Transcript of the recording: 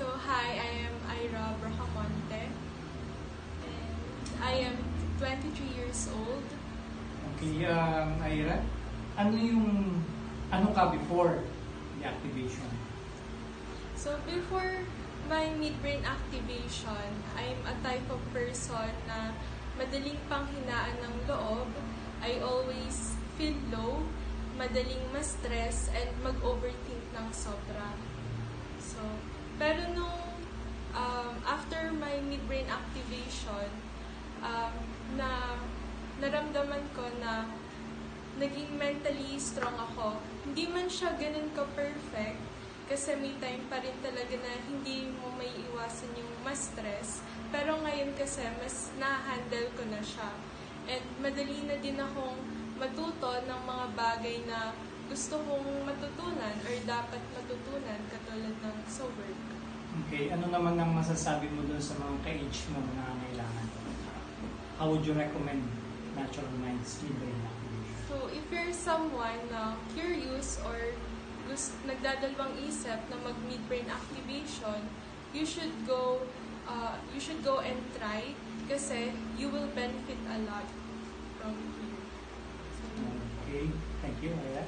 So, hi, I am Ira Bracamonte, and I am 23 years old. Okay, Ira, ano ka before the activation? So, before my midbrain activation, I'm a type of person na madaling panghinaan ng loob. I always feel low, madaling ma-stress, and mag-overthink ng sobra. So, pero nung after my midbrain activation, naramdaman ko na naging mentally strong ako. Hindi man siya ganun ka-perfect, kasi may time pa rin talaga na hindi mo may iwasan yung ma-stress. Pero ngayon kasi, mas na-handle ko na siya. And madali na din akong matuto ng mga bagay na gusto kong matutunan or dapat matutunan katulad ng sa work. Okay, ano naman ang masasabi mo doon sa mga ka-age mo na kailangan? How would you recommend Natural Minds midbrain activation? So, if you're someone na curious or nagdadalawang isip na mag-midbrain activation, you should go and try kasi you will benefit a lot from here. Okay, thank you, Ira.